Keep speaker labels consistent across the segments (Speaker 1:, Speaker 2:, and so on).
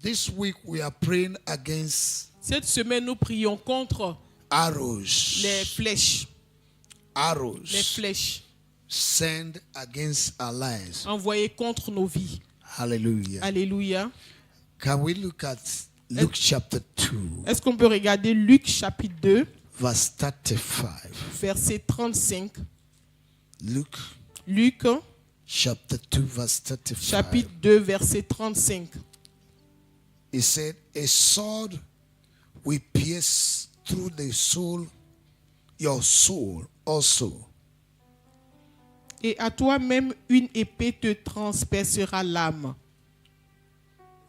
Speaker 1: This week we are praying against
Speaker 2: Cette semaine, nous prions contre
Speaker 1: arrows.
Speaker 2: les flèches.
Speaker 1: Arrows
Speaker 2: Les flèches
Speaker 1: sent against our lives.
Speaker 2: envoyées contre nos vies.
Speaker 1: Hallelujah.
Speaker 2: Alléluia.
Speaker 1: Can we look at Luke chapter 2,
Speaker 2: Est-ce qu'on peut regarder Luc chapitre 2,
Speaker 1: verse 35?
Speaker 2: verset 35.
Speaker 1: Luke
Speaker 2: Luc
Speaker 1: chapter 2, verse 35.
Speaker 2: chapitre 2, verset 35.
Speaker 1: He said, a sword will pierce through the soul, your soul also.
Speaker 2: Et à toi-même, une épée te transpercera l'âme,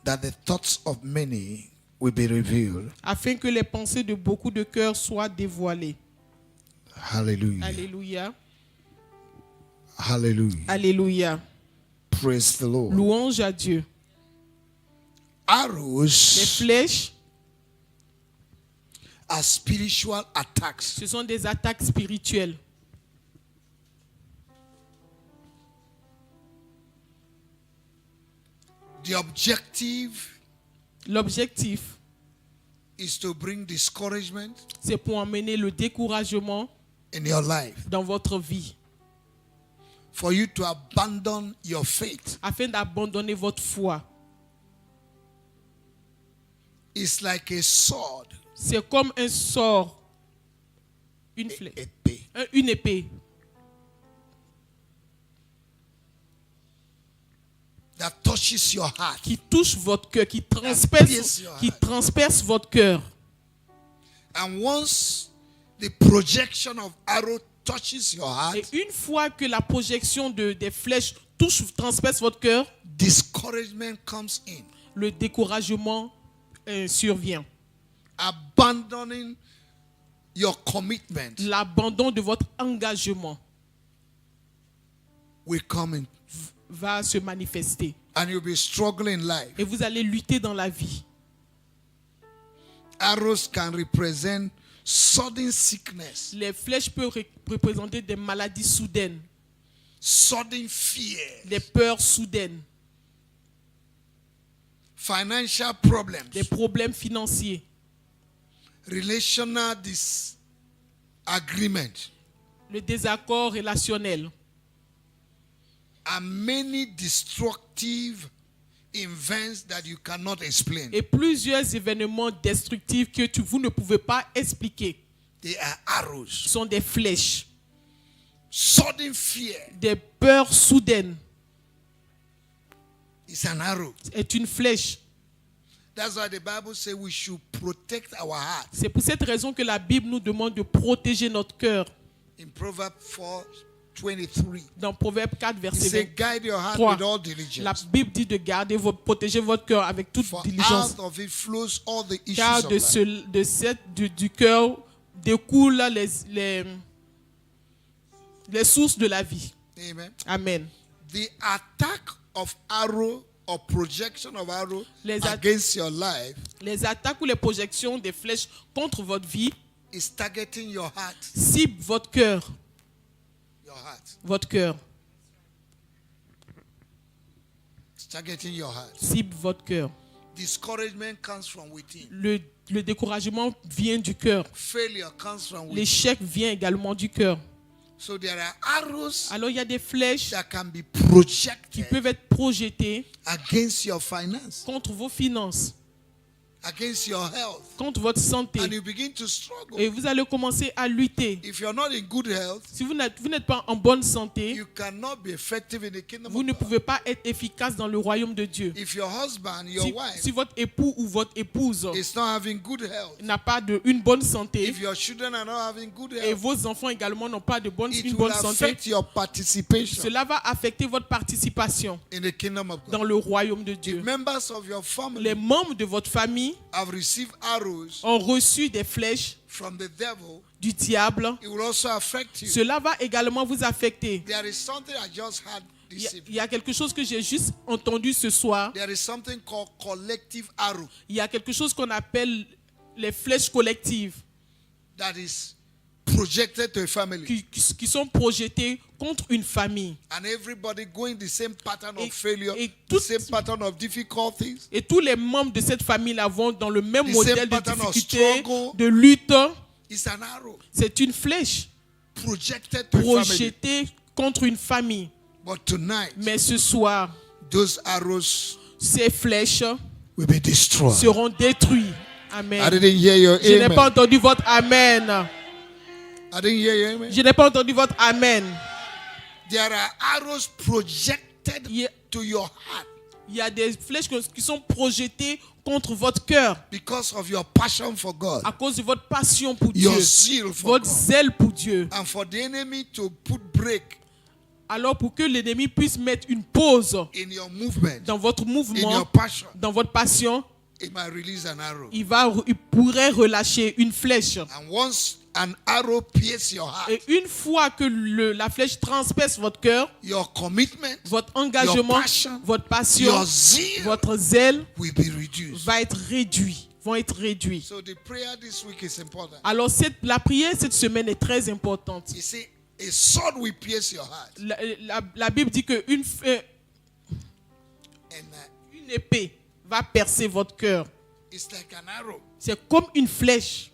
Speaker 1: That the thoughts of many will be revealed.
Speaker 2: afin que les pensées de beaucoup de cœurs soient dévoilées.
Speaker 1: Hallelujah.
Speaker 2: Alléluia.
Speaker 1: Hallelujah.
Speaker 2: Alléluia.
Speaker 1: Praise the Lord.
Speaker 2: Louange à Dieu. Les
Speaker 1: Arrows
Speaker 2: flèches,
Speaker 1: are spiritual attacks.
Speaker 2: ce sont des attaques spirituelles.
Speaker 1: The objective
Speaker 2: L'objectif,
Speaker 1: is to bring discouragement
Speaker 2: c'est pour emmener le découragement
Speaker 1: in your life,
Speaker 2: dans votre vie,
Speaker 1: for you to abandon your faith.
Speaker 2: afin d'abandonner votre foi.
Speaker 1: It's like a sword,
Speaker 2: C'est comme un sort, une flèche, une épée
Speaker 1: that touches your heart.
Speaker 2: qui touche votre cœur, qui
Speaker 1: pierce
Speaker 2: transperce votre cœur.
Speaker 1: And once the projection of arrow touches your heart,
Speaker 2: Et une fois que la projection des flèches transperce votre cœur,
Speaker 1: discouragement comes in.
Speaker 2: le découragement survient.
Speaker 1: Abandoning your commitment
Speaker 2: L'abandon de votre engagement
Speaker 1: will come in.
Speaker 2: va se manifester.
Speaker 1: And you'll be struggling in life.
Speaker 2: Et vous allez lutter dans la vie.
Speaker 1: Arrows can represent sudden sickness,
Speaker 2: Les flèches peuvent représenter des maladies soudaines,
Speaker 1: sudden fear,
Speaker 2: des peurs soudaines,
Speaker 1: financial problems,
Speaker 2: des problèmes financiers,
Speaker 1: relational disagreement,
Speaker 2: le désaccord relationnel,
Speaker 1: and many destructive events that you cannot explain.
Speaker 2: et plusieurs événements destructifs que vous ne pouvez pas expliquer.
Speaker 1: They are arrows.
Speaker 2: Sont des flèches,
Speaker 1: Sudden fear
Speaker 2: des peurs soudaines.
Speaker 1: is an arrow.
Speaker 2: Est une flèche.
Speaker 1: That's why the Bible says we should protect our heart.
Speaker 2: C'est pour cette raison que la Bible nous demande de protéger notre cœur.
Speaker 1: In Proverbs 4:23,
Speaker 2: Dans Proverbe 4,
Speaker 1: it
Speaker 2: verset
Speaker 1: says, guide your heart
Speaker 2: 23,
Speaker 1: with all
Speaker 2: la
Speaker 1: diligence.
Speaker 2: Bible dit de protéger votre cœur avec toute
Speaker 1: For
Speaker 2: diligence.
Speaker 1: out of it flows all the issues
Speaker 2: Car
Speaker 1: of life.
Speaker 2: du cœur découlent les sources de la vie.
Speaker 1: Amen.
Speaker 2: Amen.
Speaker 1: The attack of arrow or projection of arrow
Speaker 2: Les
Speaker 1: against your life
Speaker 2: Les attaques ou les projections des flèches contre votre vie
Speaker 1: is targeting your heart.
Speaker 2: ciblent votre cœur.
Speaker 1: Your heart.
Speaker 2: Votre cœur.
Speaker 1: It's targeting your heart.
Speaker 2: Cible votre cœur.
Speaker 1: Discouragement comes from within.
Speaker 2: Le découragement vient du cœur.
Speaker 1: Failure comes from within.
Speaker 2: L'échec vient également du cœur.
Speaker 1: So there are arrows
Speaker 2: Alors il y a des flèches
Speaker 1: that can be
Speaker 2: qui
Speaker 1: projected
Speaker 2: peuvent être projetées
Speaker 1: against your finance,
Speaker 2: contre vos finances,
Speaker 1: against your health,
Speaker 2: contre votre santé.
Speaker 1: and you begin to struggle.
Speaker 2: Et vous allez commencer à lutter.
Speaker 1: If you're not in good health,
Speaker 2: Si vous n'êtes pas en bonne santé,
Speaker 1: you cannot be effective in the kingdom
Speaker 2: vous
Speaker 1: of
Speaker 2: ne
Speaker 1: God.
Speaker 2: pouvez pas être efficace dans le royaume de Dieu.
Speaker 1: If your husband, your
Speaker 2: Si
Speaker 1: wife
Speaker 2: votre époux ou votre épouse
Speaker 1: is not having good health,
Speaker 2: n'a pas une bonne santé,
Speaker 1: if your children are not having good
Speaker 2: et
Speaker 1: health,
Speaker 2: vos enfants également n'ont pas une
Speaker 1: it will
Speaker 2: bonne santé,
Speaker 1: affect your participation
Speaker 2: cela va affecter votre participation
Speaker 1: in the kingdom of God.
Speaker 2: dans le royaume de
Speaker 1: The
Speaker 2: Dieu.
Speaker 1: members of your
Speaker 2: Les
Speaker 1: family
Speaker 2: membres de votre famille
Speaker 1: have received arrows
Speaker 2: ont reçu des flèches
Speaker 1: from the devil.
Speaker 2: du diable.
Speaker 1: It will also affect you.
Speaker 2: Cela va également vous affecter.
Speaker 1: There is something I just had this
Speaker 2: Il
Speaker 1: evening.
Speaker 2: y a quelque chose que j'ai juste entendu ce soir.
Speaker 1: There is something called collective arrow
Speaker 2: Il y a quelque chose qu'on appelle les flèches collectives.
Speaker 1: that is projected to a family.
Speaker 2: qui sont projetés contre une famille.
Speaker 1: And everybody going the same pattern
Speaker 2: Et-
Speaker 1: of failure,
Speaker 2: et
Speaker 1: the same pattern of difficulties.
Speaker 2: Et tous les membres de cette famille-là vont dans le même
Speaker 1: The
Speaker 2: modèle
Speaker 1: same
Speaker 2: de
Speaker 1: pattern of
Speaker 2: difficulté,
Speaker 1: struggle.
Speaker 2: de lutte.
Speaker 1: It's an arrow
Speaker 2: C'est une flèche
Speaker 1: projected to a family.
Speaker 2: projetée contre une famille.
Speaker 1: But tonight,
Speaker 2: Mais ce soir,
Speaker 1: those arrows
Speaker 2: ces flèches
Speaker 1: will be destroyed.
Speaker 2: seront détruites.
Speaker 1: I
Speaker 2: Amen.
Speaker 1: didn't hear your
Speaker 2: Je n'ai pas
Speaker 1: amen.
Speaker 2: entendu votre Amen.
Speaker 1: I didn't hear your amen.
Speaker 2: Je n'ai pas entendu votre Amen.
Speaker 1: There are arrows projected
Speaker 2: Il y a-
Speaker 1: to your heart
Speaker 2: Il y a des flèches qui sont projetées contre votre cœur
Speaker 1: because of your passion for God,
Speaker 2: à cause de votre passion pour Dieu,
Speaker 1: your zeal for
Speaker 2: votre
Speaker 1: God,
Speaker 2: zèle pour Dieu.
Speaker 1: and for the enemy to put break
Speaker 2: Alors pour que l'ennemi puisse mettre une pause
Speaker 1: in your movement,
Speaker 2: dans votre
Speaker 1: in
Speaker 2: mouvement,
Speaker 1: your passion,
Speaker 2: dans votre passion,
Speaker 1: it might release an arrow.
Speaker 2: il pourrait relâcher une flèche.
Speaker 1: And once an arrow pierces your heart,
Speaker 2: Et une fois que la flèche transperce votre cœur,
Speaker 1: your commitment,
Speaker 2: votre engagement,
Speaker 1: your passion,
Speaker 2: votre passion,
Speaker 1: your zeal
Speaker 2: votre zèle
Speaker 1: will be reduced.
Speaker 2: vont être réduits.
Speaker 1: So the prayer this week is important.
Speaker 2: Alors la prière cette semaine est très importante.
Speaker 1: You see, a sword will pierce your heart,
Speaker 2: La Bible dit que une
Speaker 1: and
Speaker 2: épée va percer votre cœur.
Speaker 1: it's like an arrow.
Speaker 2: C'est comme une flèche.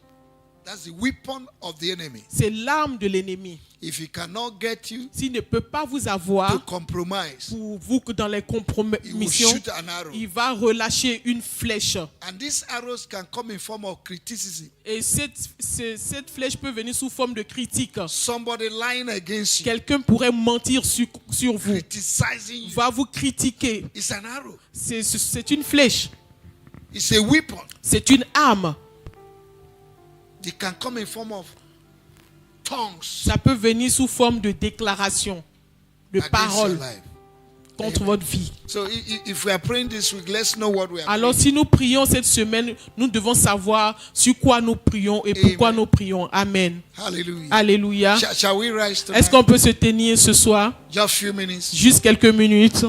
Speaker 1: That's the weapon of the enemy.
Speaker 2: C'est l'arme de l'ennemi.
Speaker 1: If he cannot get you
Speaker 2: S'il ne peut pas vous
Speaker 1: to
Speaker 2: avoir
Speaker 1: compromise,
Speaker 2: pour vous que dans les
Speaker 1: he will
Speaker 2: compromissions,
Speaker 1: shoot an arrow.
Speaker 2: il va relâcher une flèche.
Speaker 1: And these arrows can come in form of criticism.
Speaker 2: Et cette flèche peut venir sous forme de critique.
Speaker 1: Somebody lying against you,
Speaker 2: Quelqu'un pourrait mentir sur vous,
Speaker 1: criticizing you.
Speaker 2: va vous critiquer.
Speaker 1: It's an arrow.
Speaker 2: C'est une flèche.
Speaker 1: It's a weapon.
Speaker 2: C'est une arme.
Speaker 1: It can come in form of tongues
Speaker 2: Ça peut venir sous forme de déclaration, de
Speaker 1: against your
Speaker 2: parole
Speaker 1: life.
Speaker 2: contre votre vie.
Speaker 1: So if we are praying this week, let's know what we are
Speaker 2: Alors
Speaker 1: praying.
Speaker 2: si nous prions cette semaine, nous devons savoir sur quoi nous prions et pourquoi
Speaker 1: Amen.
Speaker 2: nous prions. Amen.
Speaker 1: Hallelujah.
Speaker 2: Alléluia.
Speaker 1: Shall we rise
Speaker 2: Est-ce
Speaker 1: tonight?
Speaker 2: qu'on peut se tenir ce soir?
Speaker 1: Just few minutes.
Speaker 2: Juste quelques minutes.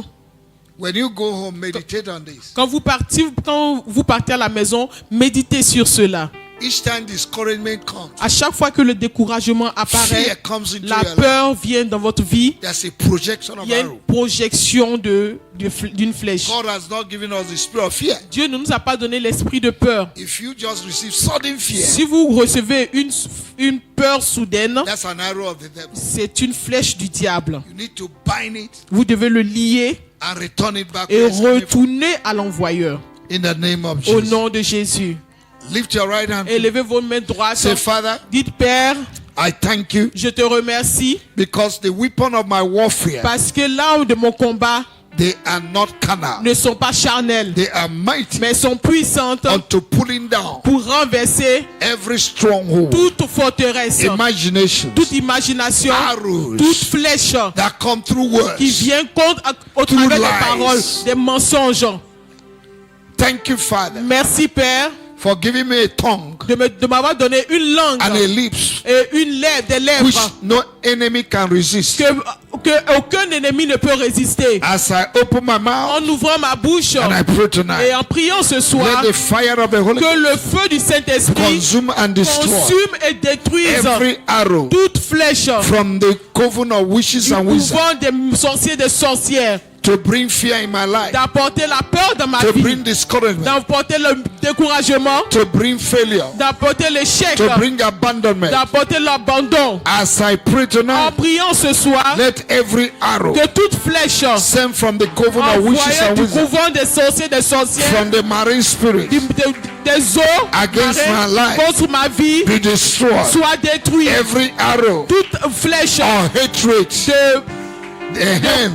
Speaker 1: When you go home, meditate on this.
Speaker 2: Quand vous partez à la maison, méditez sur cela.
Speaker 1: Each time discouragement comes,
Speaker 2: À chaque fois que le découragement apparaît,
Speaker 1: fear comes into
Speaker 2: la
Speaker 1: your life.
Speaker 2: peur vient dans votre vie,
Speaker 1: There's a projection of
Speaker 2: il y a une
Speaker 1: arrow.
Speaker 2: projection d'une flèche.
Speaker 1: God has not given us the spirit of fear.
Speaker 2: Dieu ne nous a pas donné l'esprit de peur.
Speaker 1: If you just receive sudden fear,
Speaker 2: Si vous recevez une peur soudaine,
Speaker 1: that's an arrow of the devil.
Speaker 2: c'est une flèche du diable.
Speaker 1: You need to bind it
Speaker 2: Vous devez le lier
Speaker 1: and return it back
Speaker 2: et
Speaker 1: where it's coming from.
Speaker 2: retourner à l'envoyeur.
Speaker 1: In the name of
Speaker 2: Au
Speaker 1: Jesus.
Speaker 2: nom de Jésus.
Speaker 1: Lift your right hand.
Speaker 2: Élevez vos mains droites.
Speaker 1: Say, Father,
Speaker 2: Dites, Père,
Speaker 1: I thank you
Speaker 2: je te remercie
Speaker 1: because the weapon of my warfare,
Speaker 2: parce que l'arme de mon combat
Speaker 1: they are not carnal.
Speaker 2: ne sont pas charnelles,
Speaker 1: They are mighty
Speaker 2: mais sont puissantes
Speaker 1: unto pulling down
Speaker 2: pour renverser
Speaker 1: every stronghold,
Speaker 2: toute forteresse,
Speaker 1: imaginations,
Speaker 2: toute imagination,
Speaker 1: arrows
Speaker 2: toute flèche
Speaker 1: that come through words.
Speaker 2: qui vient contre au travers des
Speaker 1: lies.
Speaker 2: paroles, des mensonges.
Speaker 1: Thank you, Father,
Speaker 2: Merci Père
Speaker 1: for giving me a tongue
Speaker 2: de m'avoir donné une langue
Speaker 1: and a lips
Speaker 2: et une lèvre, des
Speaker 1: which
Speaker 2: lèvres
Speaker 1: no enemy can resist.
Speaker 2: que aucun ennemi ne peut résister.
Speaker 1: As I open my mouth
Speaker 2: En ouvrant ma bouche
Speaker 1: and I pray
Speaker 2: et
Speaker 1: tonight,
Speaker 2: en priant ce soir,
Speaker 1: let the fire of the Holy
Speaker 2: que le feu du Saint-Esprit
Speaker 1: consume and destroy
Speaker 2: consume et détruise
Speaker 1: every arrow
Speaker 2: toute flèche
Speaker 1: from the coven of witches
Speaker 2: du
Speaker 1: and wizards
Speaker 2: couvent des sorciers et des sorcières,
Speaker 1: to bring fear in my life,
Speaker 2: d'apporter la peur dans ma
Speaker 1: to
Speaker 2: vie,
Speaker 1: bring discouragement,
Speaker 2: d'apporter le découragement,
Speaker 1: to bring failure,
Speaker 2: d'apporter l'échec,
Speaker 1: to bring abandonment.
Speaker 2: d'apporter l'abandon.
Speaker 1: As I pray
Speaker 2: En
Speaker 1: tonight,
Speaker 2: priant ce soir,
Speaker 1: let every arrow
Speaker 2: que toute flèche
Speaker 1: sent from the coven of witches
Speaker 2: envoyée
Speaker 1: and
Speaker 2: du
Speaker 1: wizards,
Speaker 2: couvent des sorciers et des sorcières,
Speaker 1: from the marine spirit,
Speaker 2: des eaux
Speaker 1: Against
Speaker 2: marines
Speaker 1: my life.
Speaker 2: contre ma vie,
Speaker 1: be destroyed.
Speaker 2: soit détruite.
Speaker 1: Every arrow
Speaker 2: Toute flèche
Speaker 1: of hatred,
Speaker 2: de
Speaker 1: a hand,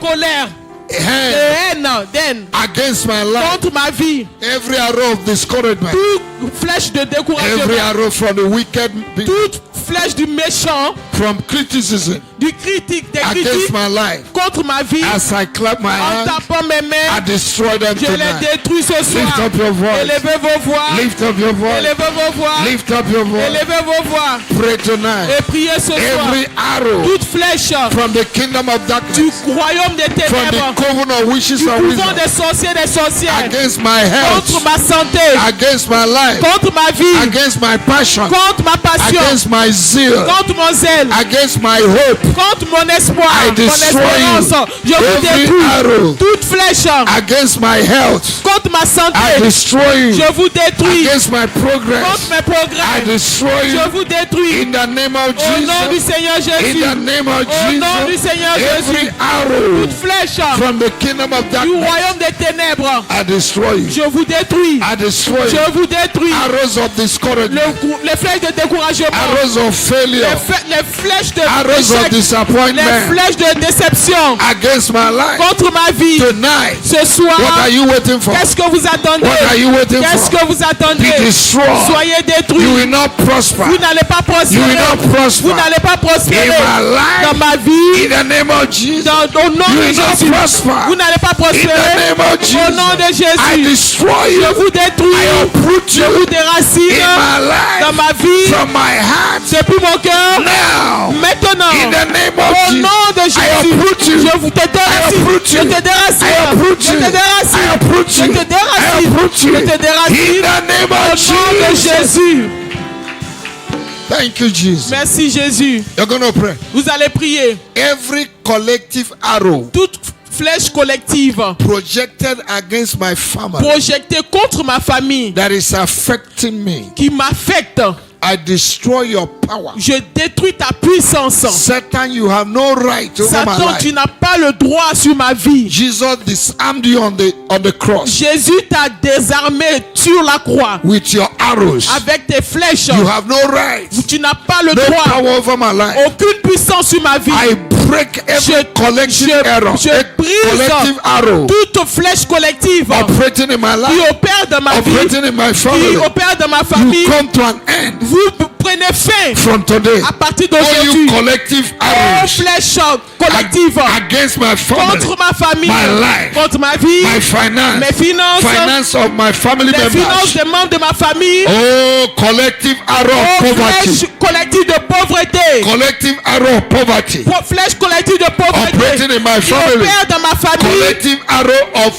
Speaker 2: colère,
Speaker 1: a
Speaker 2: de
Speaker 1: hand
Speaker 2: haine
Speaker 1: against my life.
Speaker 2: contre ma vie,
Speaker 1: Every arrow of discouragement,
Speaker 2: toute flèche de
Speaker 1: every
Speaker 2: découragement,
Speaker 1: arrow from the wicked people,
Speaker 2: toute flèche du méchant
Speaker 1: from criticism
Speaker 2: des critiques
Speaker 1: against my life.
Speaker 2: contre ma vie,
Speaker 1: As I clap my
Speaker 2: en
Speaker 1: hands,
Speaker 2: tapant mes
Speaker 1: I
Speaker 2: mains,
Speaker 1: destroy them
Speaker 2: je les
Speaker 1: tonight.
Speaker 2: détruis ce
Speaker 1: Lift
Speaker 2: soir.
Speaker 1: up your voice.
Speaker 2: Élevez vos voix.
Speaker 1: Lift up your voice.
Speaker 2: Élevez vos voix.
Speaker 1: Lift up your voice.
Speaker 2: Élevez vos voix.
Speaker 1: Pray tonight.
Speaker 2: Et priez ce soir.
Speaker 1: Every arrow
Speaker 2: Toute flèche
Speaker 1: from the kingdom of
Speaker 2: du
Speaker 1: darkness,
Speaker 2: royaume des
Speaker 1: from
Speaker 2: ténèbres,
Speaker 1: the coven of witches
Speaker 2: du
Speaker 1: and
Speaker 2: couvent
Speaker 1: wizards,
Speaker 2: des sorciers, des sorcières,
Speaker 1: against my health,
Speaker 2: contre ma santé,
Speaker 1: against my life,
Speaker 2: contre ma vie,
Speaker 1: against my passion,
Speaker 2: contre ma passion,
Speaker 1: against my zeal,
Speaker 2: contre mon zèle,
Speaker 1: against my hope,
Speaker 2: contre mon espoir,
Speaker 1: I
Speaker 2: mon
Speaker 1: destroy
Speaker 2: espérance. Je vous
Speaker 1: every
Speaker 2: détruis.
Speaker 1: arrow
Speaker 2: Toute flèche
Speaker 1: against my health,
Speaker 2: contre ma
Speaker 1: I
Speaker 2: santé,
Speaker 1: destroy you.
Speaker 2: je vous détruis.
Speaker 1: Against my
Speaker 2: Contre
Speaker 1: progress,
Speaker 2: mes
Speaker 1: I
Speaker 2: progrès,
Speaker 1: destroy you.
Speaker 2: je vous détruis.
Speaker 1: In the name of
Speaker 2: Au nom du
Speaker 1: Jesus,
Speaker 2: Seigneur
Speaker 1: in
Speaker 2: Jésus.
Speaker 1: the name of
Speaker 2: Au nom du
Speaker 1: Jesus,
Speaker 2: Seigneur
Speaker 1: every
Speaker 2: Jésus.
Speaker 1: arrow
Speaker 2: Toute flèche
Speaker 1: from the kingdom of
Speaker 2: du
Speaker 1: darkness,
Speaker 2: royaume des ténèbres,
Speaker 1: I destroy you.
Speaker 2: je vous détruis.
Speaker 1: I destroy you.
Speaker 2: Je vous détruis.
Speaker 1: Arrows of discouragement,
Speaker 2: Les flèches de découragement,
Speaker 1: arrows of failure,
Speaker 2: les flèches de
Speaker 1: arrows of
Speaker 2: échec, les
Speaker 1: disappointment
Speaker 2: flèches de déception
Speaker 1: against my life.
Speaker 2: contre ma vie.
Speaker 1: Tonight,
Speaker 2: Ce soir,
Speaker 1: what are you waiting for?
Speaker 2: qu'est-ce que vous attendez?
Speaker 1: What are you waiting
Speaker 2: Qu'est-ce
Speaker 1: for?
Speaker 2: que vous attendez?
Speaker 1: Be destroyed.
Speaker 2: Soyez
Speaker 1: You
Speaker 2: détruits.
Speaker 1: will not prosper.
Speaker 2: Vous n'allez pas
Speaker 1: You
Speaker 2: prospérer.
Speaker 1: will not prosper.
Speaker 2: Vous n'allez pas prospérer
Speaker 1: In my life,
Speaker 2: dans ma vie.
Speaker 1: in the name of Jesus,
Speaker 2: Au nom
Speaker 1: you
Speaker 2: de
Speaker 1: will not
Speaker 2: Jésus.
Speaker 1: prosper.
Speaker 2: Vous n'allez pas
Speaker 1: In the
Speaker 2: prospérer.
Speaker 1: name of
Speaker 2: Au nom de
Speaker 1: Jesus, I
Speaker 2: Jésus.
Speaker 1: destroy you.
Speaker 2: Je vous détruis.
Speaker 1: I uproot
Speaker 2: Je vous
Speaker 1: you
Speaker 2: déracine
Speaker 1: in my
Speaker 2: dans
Speaker 1: life,
Speaker 2: ma vie,
Speaker 1: from my heart
Speaker 2: depuis mon cœur.
Speaker 1: now.
Speaker 2: Maintenant,
Speaker 1: In the name of
Speaker 2: au
Speaker 1: Jesus,
Speaker 2: nom de
Speaker 1: I
Speaker 2: Jésus,
Speaker 1: uproot you.
Speaker 2: je vous te
Speaker 1: I
Speaker 2: déracine.
Speaker 1: uproot
Speaker 2: Je
Speaker 1: you.
Speaker 2: te déracine.
Speaker 1: I uproot
Speaker 2: Je
Speaker 1: you.
Speaker 2: te déracine.
Speaker 1: I uproot
Speaker 2: Je
Speaker 1: you.
Speaker 2: te
Speaker 1: I
Speaker 2: déracine.
Speaker 1: uproot you.
Speaker 2: Je te
Speaker 1: In
Speaker 2: déracine.
Speaker 1: the name
Speaker 2: Au
Speaker 1: of
Speaker 2: nom de
Speaker 1: Jesus.
Speaker 2: Jésus.
Speaker 1: Thank you, Jesus.
Speaker 2: Merci Jésus.
Speaker 1: You're going to pray.
Speaker 2: Vous allez prier.
Speaker 1: Every collective arrow
Speaker 2: Toute flèche collective
Speaker 1: projected against my family
Speaker 2: projetée contre ma famille
Speaker 1: that is affecting me,
Speaker 2: qui m'affecte,
Speaker 1: I destroy your power.
Speaker 2: je détruis ta puissance.
Speaker 1: Satan, you have no right over my
Speaker 2: Satan, tu
Speaker 1: life.
Speaker 2: n'as pas le droit sur ma vie.
Speaker 1: Jesus disarmed you on the cross
Speaker 2: Jésus t'a désarmé sur la croix
Speaker 1: with your arrows.
Speaker 2: avec tes flèches.
Speaker 1: You have no right,
Speaker 2: Tu n'as pas le
Speaker 1: no
Speaker 2: droit,
Speaker 1: power over my life.
Speaker 2: aucune puissance sur ma vie.
Speaker 1: I break every collective arrow,
Speaker 2: je
Speaker 1: a
Speaker 2: brise
Speaker 1: collective arrow
Speaker 2: toute flèche collective
Speaker 1: operating in my
Speaker 2: qui
Speaker 1: life,
Speaker 2: opère dans ma vie,
Speaker 1: operating in my
Speaker 2: qui
Speaker 1: family.
Speaker 2: opère dans ma famille.
Speaker 1: You come to an end
Speaker 2: Vous prenez fin
Speaker 1: from today.
Speaker 2: à partir
Speaker 1: All
Speaker 2: d'aujourd'hui.
Speaker 1: you collective
Speaker 2: Oh,
Speaker 1: arrows
Speaker 2: flèche collective
Speaker 1: against my family,
Speaker 2: contre ma famille,
Speaker 1: my life,
Speaker 2: contre ma vie,
Speaker 1: my finance,
Speaker 2: mes finances,
Speaker 1: finance of my family
Speaker 2: les finances
Speaker 1: members.
Speaker 2: des membres de ma famille.
Speaker 1: Oh, collective arrow of
Speaker 2: Oh,
Speaker 1: poverty,
Speaker 2: flèche collective de pauvreté.
Speaker 1: collective arrow of poverty
Speaker 2: Flèche collective de pauvreté.
Speaker 1: operating in my
Speaker 2: Qui
Speaker 1: family,
Speaker 2: opère dans ma famille.
Speaker 1: collective arrow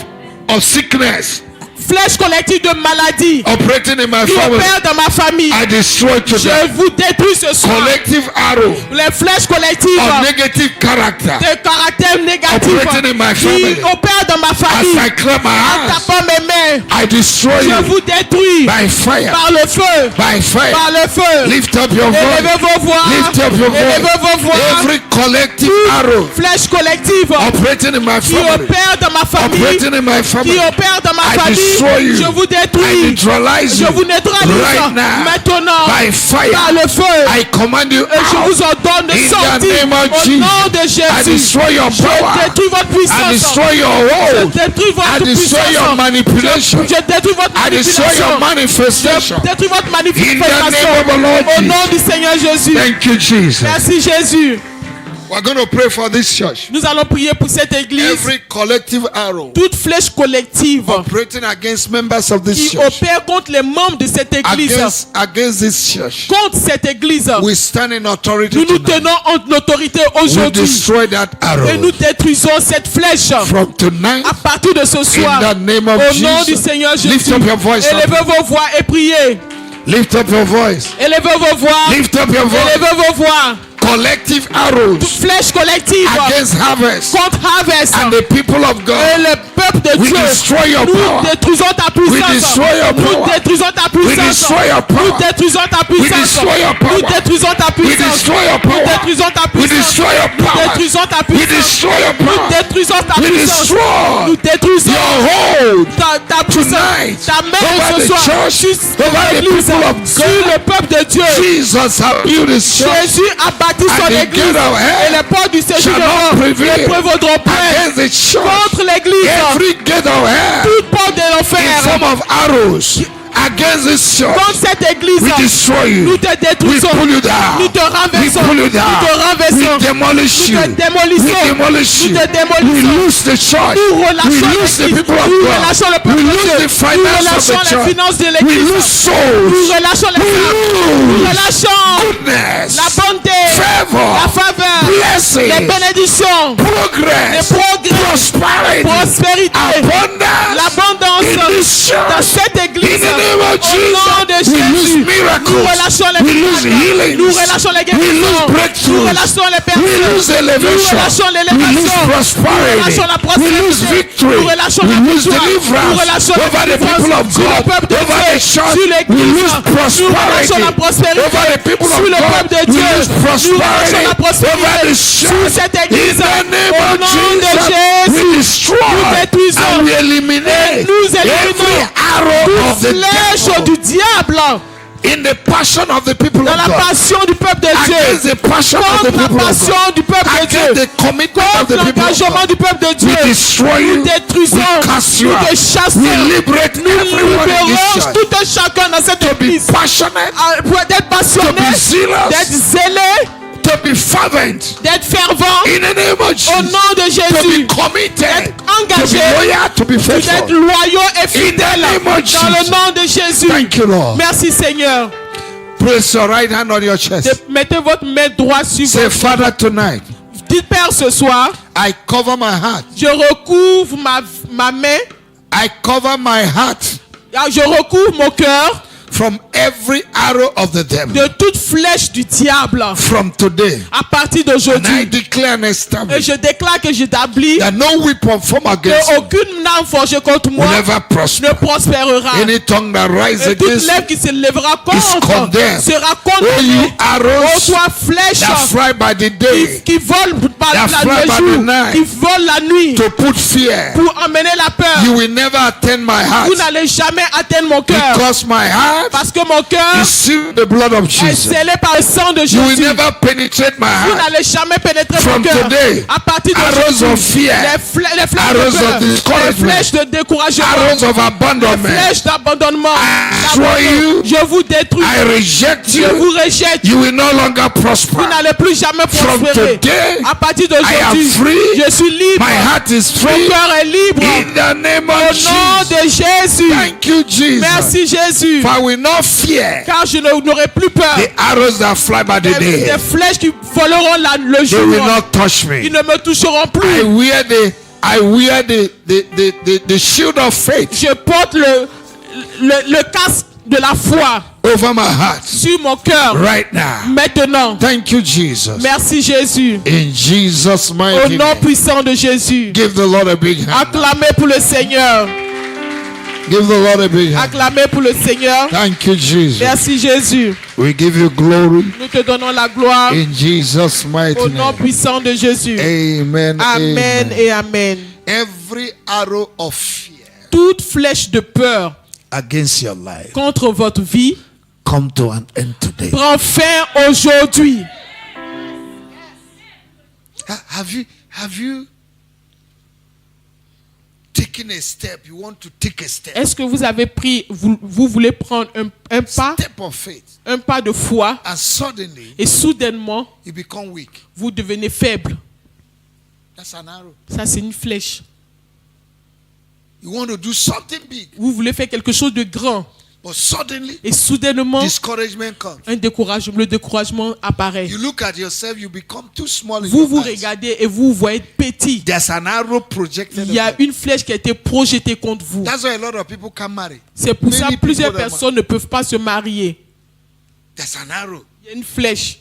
Speaker 1: of sickness
Speaker 2: Flèche collective de maladie.
Speaker 1: operating in my
Speaker 2: Qui
Speaker 1: family.
Speaker 2: opère dans ma famille.
Speaker 1: I destroy
Speaker 2: Je
Speaker 1: today.
Speaker 2: vous détruis ce soir.
Speaker 1: Collective arrow
Speaker 2: Les flèches collectives
Speaker 1: of negative character
Speaker 2: de caractère négatif
Speaker 1: operating in my
Speaker 2: qui
Speaker 1: family.
Speaker 2: opèrent dans ma
Speaker 1: As
Speaker 2: famille.
Speaker 1: I clap my
Speaker 2: En
Speaker 1: hands,
Speaker 2: tapant mes mains,
Speaker 1: I destroy
Speaker 2: je
Speaker 1: you
Speaker 2: vous détruis
Speaker 1: by fire,
Speaker 2: par le feu.
Speaker 1: by fire.
Speaker 2: Par le feu.
Speaker 1: Lift up your
Speaker 2: Élevez
Speaker 1: voice.
Speaker 2: vos voix.
Speaker 1: Lift up your
Speaker 2: Élevez
Speaker 1: voice.
Speaker 2: vos voix.
Speaker 1: Every collective arrow
Speaker 2: Flèche collective
Speaker 1: operating in my
Speaker 2: qui
Speaker 1: family,
Speaker 2: opère dans ma famille.
Speaker 1: operating in my
Speaker 2: Qui
Speaker 1: family,
Speaker 2: opère dans ma
Speaker 1: I destroy
Speaker 2: famille.
Speaker 1: you.
Speaker 2: Je vous
Speaker 1: I
Speaker 2: détruis.
Speaker 1: neutralize
Speaker 2: Je
Speaker 1: you
Speaker 2: vous neutralise
Speaker 1: right now
Speaker 2: maintenant
Speaker 1: by fire.
Speaker 2: par le feu.
Speaker 1: I command you
Speaker 2: Et je
Speaker 1: out
Speaker 2: vous ordonne de
Speaker 1: in the
Speaker 2: sortir
Speaker 1: name of
Speaker 2: au nom de
Speaker 1: Jesus. I
Speaker 2: Jésus.
Speaker 1: destroy your
Speaker 2: Je
Speaker 1: power.
Speaker 2: détruis votre
Speaker 1: I
Speaker 2: puissance.
Speaker 1: destroy your
Speaker 2: Je
Speaker 1: hold.
Speaker 2: détruis
Speaker 1: I
Speaker 2: votre
Speaker 1: destroy your
Speaker 2: puissance.
Speaker 1: manipulation.
Speaker 2: Je détruis votre
Speaker 1: I destroy
Speaker 2: manipulation.
Speaker 1: your manifestation.
Speaker 2: Je détruis votre
Speaker 1: In the
Speaker 2: manifestation.
Speaker 1: name of the Lord
Speaker 2: Au nom
Speaker 1: Jesus.
Speaker 2: du Seigneur Jésus.
Speaker 1: Thank you, Jesus.
Speaker 2: Merci Jésus.
Speaker 1: We're going to pray for this church.
Speaker 2: Nous allons prier pour cette église.
Speaker 1: Every collective arrow
Speaker 2: Toute flèche collective
Speaker 1: operating against members of this
Speaker 2: qui
Speaker 1: church,
Speaker 2: opère contre les membres de cette église,
Speaker 1: against this church,
Speaker 2: contre cette église,
Speaker 1: we stand in authority
Speaker 2: nous nous
Speaker 1: tonight.
Speaker 2: tenons en autorité
Speaker 1: We
Speaker 2: aujourd'hui
Speaker 1: destroy that
Speaker 2: et nous
Speaker 1: arrow
Speaker 2: détruisons cette flèche
Speaker 1: from tonight
Speaker 2: à partir de ce soir.
Speaker 1: in the name of
Speaker 2: Au nom du
Speaker 1: Jesus.
Speaker 2: Seigneur
Speaker 1: Lift
Speaker 2: Jésus,
Speaker 1: up your voice.
Speaker 2: élevez vos voix et priez.
Speaker 1: Lift up your voice.
Speaker 2: Élevez vos voix.
Speaker 1: Lift up your voice.
Speaker 2: Élevez vos voix.
Speaker 1: Collective arrows
Speaker 2: Flèche collective
Speaker 1: against harvest
Speaker 2: contre Harvest
Speaker 1: and the people of
Speaker 2: et
Speaker 1: God.
Speaker 2: le peuple de
Speaker 1: We
Speaker 2: Dieu.
Speaker 1: destroy your
Speaker 2: Nous
Speaker 1: power.
Speaker 2: détruisons ta
Speaker 1: We
Speaker 2: puissance.
Speaker 1: destroy your
Speaker 2: Nous
Speaker 1: power.
Speaker 2: détruisons ta
Speaker 1: We
Speaker 2: puissance.
Speaker 1: destroy your
Speaker 2: Nous
Speaker 1: power.
Speaker 2: détruisons ta
Speaker 1: We
Speaker 2: puissance.
Speaker 1: destroy your
Speaker 2: Nous
Speaker 1: power.
Speaker 2: détruisons ta
Speaker 1: We
Speaker 2: puissance.
Speaker 1: destroy your
Speaker 2: Nous
Speaker 1: power.
Speaker 2: détruisons ta
Speaker 1: We
Speaker 2: puissance.
Speaker 1: destroy your
Speaker 2: Nous
Speaker 1: power.
Speaker 2: détruisons ta
Speaker 1: We
Speaker 2: puissance.
Speaker 1: destroy your
Speaker 2: Nous
Speaker 1: power.
Speaker 2: détruisons ta
Speaker 1: We
Speaker 2: puissance.
Speaker 1: destroy
Speaker 2: Nous détruisons
Speaker 1: your hold
Speaker 2: ta puissance.
Speaker 1: tonight
Speaker 2: Ta main
Speaker 1: over
Speaker 2: ce
Speaker 1: the
Speaker 2: soir
Speaker 1: church,
Speaker 2: sur
Speaker 1: over the
Speaker 2: l'église,
Speaker 1: people of
Speaker 2: sur
Speaker 1: God.
Speaker 2: le peuple de Dieu.
Speaker 1: Jesus has built his church.
Speaker 2: Jésus a bâti son
Speaker 1: And the
Speaker 2: église
Speaker 1: gate of hell
Speaker 2: et les portes du séjour
Speaker 1: shall
Speaker 2: de
Speaker 1: not
Speaker 2: mort
Speaker 1: prevail
Speaker 2: ne prévaudront pas
Speaker 1: against the church.
Speaker 2: contre l'église.
Speaker 1: Every gate of hell
Speaker 2: Toute porte de
Speaker 1: in
Speaker 2: l'enfer
Speaker 1: form of arrows against this church,
Speaker 2: contre cette église,
Speaker 1: we destroy you.
Speaker 2: nous te
Speaker 1: We
Speaker 2: détruisons,
Speaker 1: pull you down.
Speaker 2: nous te
Speaker 1: We
Speaker 2: renversons,
Speaker 1: pull you
Speaker 2: nous te
Speaker 1: down.
Speaker 2: renversons,
Speaker 1: We demolish you.
Speaker 2: nous te démolissons,
Speaker 1: We demolish
Speaker 2: nous
Speaker 1: you.
Speaker 2: te
Speaker 1: We
Speaker 2: démolissons.
Speaker 1: lose the church.
Speaker 2: Nous
Speaker 1: We
Speaker 2: relâchons
Speaker 1: lose the
Speaker 2: l'église,
Speaker 1: people of
Speaker 2: nous
Speaker 1: God.
Speaker 2: relâchons le
Speaker 1: We
Speaker 2: peuple de
Speaker 1: lose
Speaker 2: Dieu,
Speaker 1: the
Speaker 2: nous
Speaker 1: finance of
Speaker 2: relâchons
Speaker 1: the
Speaker 2: les
Speaker 1: church.
Speaker 2: finances de
Speaker 1: We
Speaker 2: l'église,
Speaker 1: lose souls.
Speaker 2: nous relâchons les
Speaker 1: We
Speaker 2: femmes, nous
Speaker 1: lose
Speaker 2: relâchons
Speaker 1: goodness,
Speaker 2: la bonté,
Speaker 1: favor,
Speaker 2: la faveur,
Speaker 1: blessing,
Speaker 2: les bénédictions, les
Speaker 1: progress,
Speaker 2: progrès,
Speaker 1: prosperity,
Speaker 2: prospérité,
Speaker 1: abundance
Speaker 2: l'abondance
Speaker 1: in this
Speaker 2: dans
Speaker 1: church.
Speaker 2: cette
Speaker 1: In
Speaker 2: église.
Speaker 1: the name of
Speaker 2: Au nom de
Speaker 1: Jesus, we lose
Speaker 2: Jésus, nous
Speaker 1: miracles.
Speaker 2: relâchons les
Speaker 1: We lose
Speaker 2: miracles,
Speaker 1: healings.
Speaker 2: nous relâchons les
Speaker 1: We
Speaker 2: guérisons,
Speaker 1: lose
Speaker 2: nous
Speaker 1: breakthroughs.
Speaker 2: relâchons les
Speaker 1: We
Speaker 2: personnes,
Speaker 1: lose
Speaker 2: nous
Speaker 1: elevation.
Speaker 2: relâchons
Speaker 1: We lose
Speaker 2: l'élévation, nous
Speaker 1: prosperity.
Speaker 2: relâchons la
Speaker 1: We
Speaker 2: prospérité,
Speaker 1: lose victory.
Speaker 2: nous relâchons
Speaker 1: We
Speaker 2: la
Speaker 1: lose
Speaker 2: victoire, nous
Speaker 1: deliverance
Speaker 2: relâchons la
Speaker 1: over the
Speaker 2: délivrance
Speaker 1: people of
Speaker 2: sur le
Speaker 1: God,
Speaker 2: peuple de
Speaker 1: over
Speaker 2: Dieu,
Speaker 1: the church.
Speaker 2: sur
Speaker 1: We
Speaker 2: l'église,
Speaker 1: lose
Speaker 2: nous relâchons
Speaker 1: prosperity
Speaker 2: la prospérité
Speaker 1: over the people
Speaker 2: sur
Speaker 1: of
Speaker 2: le
Speaker 1: God.
Speaker 2: peuple de
Speaker 1: We
Speaker 2: Dieu,
Speaker 1: lose
Speaker 2: nous relâchons
Speaker 1: prosperity
Speaker 2: la
Speaker 1: over
Speaker 2: prospérité
Speaker 1: the
Speaker 2: sur
Speaker 1: church.
Speaker 2: cette
Speaker 1: In
Speaker 2: église.
Speaker 1: the name
Speaker 2: Au
Speaker 1: of
Speaker 2: nom de
Speaker 1: Jesus,
Speaker 2: Jésus,
Speaker 1: we destroy
Speaker 2: nous détruisons
Speaker 1: and we eliminate
Speaker 2: nous
Speaker 1: every
Speaker 2: éliminons
Speaker 1: arrow of the
Speaker 2: flèche
Speaker 1: devil
Speaker 2: du diable
Speaker 1: in the passion of the people
Speaker 2: dans
Speaker 1: of
Speaker 2: la
Speaker 1: God.
Speaker 2: passion du peuple de
Speaker 1: Against
Speaker 2: Dieu,
Speaker 1: the passion of the
Speaker 2: contre la
Speaker 1: people of
Speaker 2: passion
Speaker 1: God.
Speaker 2: du peuple de
Speaker 1: Against
Speaker 2: Dieu,
Speaker 1: the commitment of
Speaker 2: contre
Speaker 1: the people of
Speaker 2: l'engagement
Speaker 1: God.
Speaker 2: du peuple de Dieu.
Speaker 1: We destroy
Speaker 2: Nous
Speaker 1: you.
Speaker 2: détruisons,
Speaker 1: We cast you
Speaker 2: nous
Speaker 1: out.
Speaker 2: te chassons,
Speaker 1: We liberate
Speaker 2: nous
Speaker 1: everyone in this
Speaker 2: libérons
Speaker 1: church
Speaker 2: tout un chacun dans cette
Speaker 1: to be
Speaker 2: église
Speaker 1: passionate,
Speaker 2: pour d'être
Speaker 1: to
Speaker 2: passionné,
Speaker 1: be zealous,
Speaker 2: d'être zélé,
Speaker 1: to be fervent
Speaker 2: d'être fervent
Speaker 1: in the name of
Speaker 2: au
Speaker 1: Jesus,
Speaker 2: nom de
Speaker 1: to
Speaker 2: Jésus,
Speaker 1: be committed,
Speaker 2: d'être
Speaker 1: to be
Speaker 2: engagé,
Speaker 1: loyal, to be
Speaker 2: d'être
Speaker 1: faithful.
Speaker 2: loyaux et
Speaker 1: In the
Speaker 2: fidèles
Speaker 1: name of
Speaker 2: dans le
Speaker 1: Jesus.
Speaker 2: nom de Jésus.
Speaker 1: Thank you, Lord.
Speaker 2: Merci Seigneur.
Speaker 1: Place your right hand on your chest.
Speaker 2: Mettez votre main droite sur
Speaker 1: Say,
Speaker 2: votre.
Speaker 1: Father, tonight
Speaker 2: Dites Père ce soir,
Speaker 1: I cover my heart.
Speaker 2: je recouvre ma main,
Speaker 1: I cover my heart
Speaker 2: je recouvre mon cœur
Speaker 1: from every arrow of the devil.
Speaker 2: de toute flèche du diable
Speaker 1: From today,
Speaker 2: à partir
Speaker 1: and I
Speaker 2: d'aujourd'hui.
Speaker 1: declare and
Speaker 2: Et
Speaker 1: establish
Speaker 2: je déclare que j'établis
Speaker 1: that no weapon formed against
Speaker 2: que
Speaker 1: you
Speaker 2: aucune arme forgée contre moi
Speaker 1: will never prosper.
Speaker 2: ne prospérera.
Speaker 1: Any tongue that rises
Speaker 2: Et toute
Speaker 1: against
Speaker 2: lèvre qui se lèvera contre
Speaker 1: condemned.
Speaker 2: sera
Speaker 1: all you
Speaker 2: condamnée. Ô
Speaker 1: arrows
Speaker 2: toi flèche
Speaker 1: that fly by the day
Speaker 2: qui vole par
Speaker 1: that fly
Speaker 2: le
Speaker 1: by the
Speaker 2: jour,
Speaker 1: night.
Speaker 2: qui vole la nuit
Speaker 1: to put fear,
Speaker 2: pour emmener la peur,
Speaker 1: you will never attain my heart,
Speaker 2: vous n'allez jamais atteindre mon cœur.
Speaker 1: because my heart
Speaker 2: Parce que mon cœur
Speaker 1: is sealed with the blood of
Speaker 2: est
Speaker 1: Jesus.
Speaker 2: scellé par le sang de
Speaker 1: You will
Speaker 2: Jésus.
Speaker 1: never penetrate my
Speaker 2: Vous
Speaker 1: heart.
Speaker 2: n'allez jamais pénétrer
Speaker 1: From
Speaker 2: mon cœur.
Speaker 1: today,
Speaker 2: À partir
Speaker 1: arrows
Speaker 2: d'aujourd'hui,
Speaker 1: of fear,
Speaker 2: les flèches
Speaker 1: arrows
Speaker 2: de
Speaker 1: of
Speaker 2: peur, les
Speaker 1: discouragement,
Speaker 2: flèches de découragement,
Speaker 1: arrows of
Speaker 2: les
Speaker 1: abandonment,
Speaker 2: flèches d'abandonnement,
Speaker 1: destroy
Speaker 2: d'abandon,
Speaker 1: you.
Speaker 2: je vous détruis,
Speaker 1: I reject
Speaker 2: je vous
Speaker 1: you.
Speaker 2: rejette.
Speaker 1: You will no longer prosper.
Speaker 2: Vous n'allez plus jamais
Speaker 1: From
Speaker 2: prospérer.
Speaker 1: today,
Speaker 2: À partir
Speaker 1: I am
Speaker 2: d'aujourd'hui,
Speaker 1: free.
Speaker 2: je suis libre.
Speaker 1: My heart is
Speaker 2: Mon
Speaker 1: free.
Speaker 2: cœur est libre.
Speaker 1: In the name
Speaker 2: Au
Speaker 1: of
Speaker 2: nom
Speaker 1: Jesus.
Speaker 2: de Jésus.
Speaker 1: Thank you, Jesus.
Speaker 2: Merci Jésus.
Speaker 1: For I will not fear
Speaker 2: Car je n'aurai plus peur.
Speaker 1: the arrows that fly by the
Speaker 2: Des
Speaker 1: day.
Speaker 2: flèches qui voleront le
Speaker 1: They
Speaker 2: jour.
Speaker 1: will not touch
Speaker 2: Ils
Speaker 1: me.
Speaker 2: ne me toucheront
Speaker 1: I
Speaker 2: plus.
Speaker 1: wear the shield of faith
Speaker 2: Je porte le casque de la foi
Speaker 1: over my heart
Speaker 2: sur mon cœur
Speaker 1: right now.
Speaker 2: maintenant.
Speaker 1: Thank you, Jesus.
Speaker 2: Merci Jésus.
Speaker 1: In Jesus'
Speaker 2: Au
Speaker 1: mighty
Speaker 2: nom
Speaker 1: name.
Speaker 2: puissant de Jésus.
Speaker 1: Give the Lord a big hand.
Speaker 2: Acclamez pour le Seigneur.
Speaker 1: Give the Lord a big hand.
Speaker 2: Acclamez pour le Seigneur.
Speaker 1: Thank you, Jesus.
Speaker 2: Merci Jésus.
Speaker 1: We give you glory
Speaker 2: Nous te donnons la gloire
Speaker 1: in Jesus' mighty
Speaker 2: au nom
Speaker 1: name.
Speaker 2: puissant de Jésus.
Speaker 1: Amen.
Speaker 2: Amen et amen.
Speaker 1: Every arrow of fear
Speaker 2: Toute flèche de peur
Speaker 1: against your life
Speaker 2: contre votre vie
Speaker 1: come to an end today.
Speaker 2: prend fin aujourd'hui.
Speaker 1: Have you taken a step? You want to take a step.
Speaker 2: Est-ce que vous avez pris, vous voulez prendre un pas,
Speaker 1: Step of faith.
Speaker 2: un pas de foi,
Speaker 1: And suddenly
Speaker 2: et soudainement,
Speaker 1: you become weak.
Speaker 2: vous devenez faible?
Speaker 1: That's an arrow.
Speaker 2: Ça, c'est une flèche.
Speaker 1: You want to do something big,
Speaker 2: Vous voulez faire quelque chose de grand,
Speaker 1: but suddenly
Speaker 2: et soudainement,
Speaker 1: discouragement comes.
Speaker 2: le découragement apparaît.
Speaker 1: You look at yourself, you become too small in
Speaker 2: Vous
Speaker 1: your
Speaker 2: vous
Speaker 1: eyes.
Speaker 2: regardez et vous voyez petit.
Speaker 1: There's an arrow projected.
Speaker 2: Il y a
Speaker 1: over you.
Speaker 2: une flèche qui a été projetée contre vous.
Speaker 1: That's why a lot of people can't marry.
Speaker 2: C'est pour ça
Speaker 1: Many
Speaker 2: que plusieurs
Speaker 1: people don't
Speaker 2: personnes ne peuvent pas se marier.
Speaker 1: There's an arrow
Speaker 2: Il y a une flèche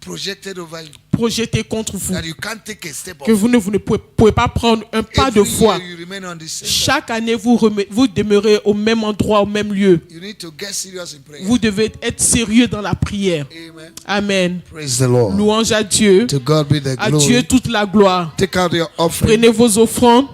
Speaker 1: projected over you
Speaker 2: projetée contre vous.
Speaker 1: that you can't take a step
Speaker 2: Que
Speaker 1: of.
Speaker 2: vous ne pouvez pas prendre un pas de
Speaker 1: Every
Speaker 2: foi.
Speaker 1: year you remain on the same level.
Speaker 2: Chaque année, vous demeurez au même endroit, au même lieu.
Speaker 1: You need to get serious in prayer.
Speaker 2: Vous devez être sérieux dans la prière.
Speaker 1: Amen.
Speaker 2: Amen.
Speaker 1: Praise the Lord.
Speaker 2: Louange à Dieu.
Speaker 1: To God be the
Speaker 2: À Dieu
Speaker 1: glory.
Speaker 2: toute la gloire.
Speaker 1: Take out your offering.
Speaker 2: Prenez vos offrandes.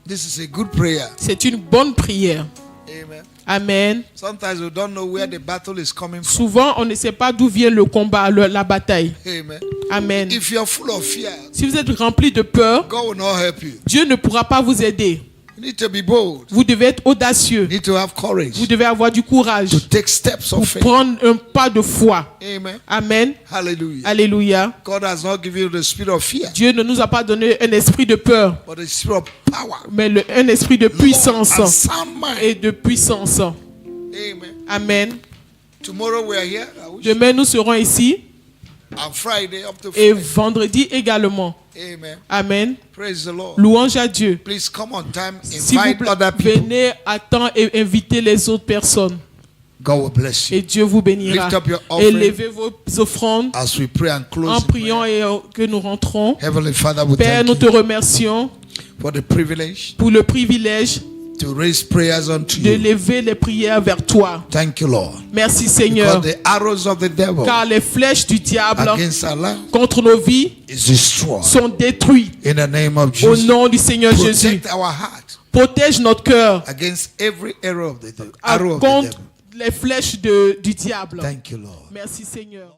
Speaker 1: This is a good prayer.
Speaker 2: C'est une bonne prière.
Speaker 1: Amen.
Speaker 2: Amen.
Speaker 1: Sometimes we don't know where the battle is coming from.
Speaker 2: Souvent, on ne sait pas d'où vient le combat, la bataille.
Speaker 1: Amen.
Speaker 2: Amen.
Speaker 1: If you're full of fear,
Speaker 2: Si vous êtes rempli de peur,
Speaker 1: God will not help you.
Speaker 2: Dieu ne pourra pas vous aider.
Speaker 1: You need to be bold.
Speaker 2: Vous devez être audacieux.
Speaker 1: You need to have courage
Speaker 2: Vous devez avoir du courage
Speaker 1: to take steps
Speaker 2: pour
Speaker 1: of faith.
Speaker 2: prendre un pas de foi.
Speaker 1: Amen.
Speaker 2: Amen.
Speaker 1: Hallelujah.
Speaker 2: Alléluia.
Speaker 1: God has not given you the spirit of fear,
Speaker 2: Dieu ne nous a pas donné un esprit de peur,
Speaker 1: but the spirit of power,
Speaker 2: mais un esprit de
Speaker 1: love, and
Speaker 2: puissance
Speaker 1: sound mind.
Speaker 2: et de puissance.
Speaker 1: Amen.
Speaker 2: Amen.
Speaker 1: Tomorrow we are here. I wish.
Speaker 2: Demain, nous serons ici
Speaker 1: And Friday up to
Speaker 2: et
Speaker 1: Friday.
Speaker 2: vendredi également.
Speaker 1: Amen.
Speaker 2: Amen.
Speaker 1: Praise the Lord.
Speaker 2: Louange à Dieu.
Speaker 1: Please come on time.
Speaker 2: S'il vous
Speaker 1: Invite
Speaker 2: plaît,
Speaker 1: other people.
Speaker 2: venez à temps et invitez les autres personnes.
Speaker 1: God will bless you.
Speaker 2: Et Dieu vous bénira.
Speaker 1: Lift up your offering
Speaker 2: Élevez vos offrandes
Speaker 1: as we pray and close
Speaker 2: en
Speaker 1: in
Speaker 2: priant
Speaker 1: prayer.
Speaker 2: et que nous rentrons.
Speaker 1: Heavenly Father, we
Speaker 2: Père,
Speaker 1: thank
Speaker 2: nous
Speaker 1: you
Speaker 2: te remercions
Speaker 1: for the privilege
Speaker 2: pour le privilège
Speaker 1: to raise prayers unto
Speaker 2: de
Speaker 1: you.
Speaker 2: lever les prières vers toi.
Speaker 1: Thank you, Lord.
Speaker 2: Merci Seigneur,
Speaker 1: Because the arrows of the devil
Speaker 2: car les flèches du diable
Speaker 1: against our life
Speaker 2: contre nos vies
Speaker 1: is destroyed.
Speaker 2: sont détruites
Speaker 1: In the name of
Speaker 2: au
Speaker 1: Jesus.
Speaker 2: nom du Seigneur Jésus.
Speaker 1: Protect our heart
Speaker 2: Protège notre cœur
Speaker 1: against every arrow of the devil. Arrow of the
Speaker 2: contre
Speaker 1: devil.
Speaker 2: les flèches du diable.
Speaker 1: Thank you, Lord.
Speaker 2: Merci Seigneur.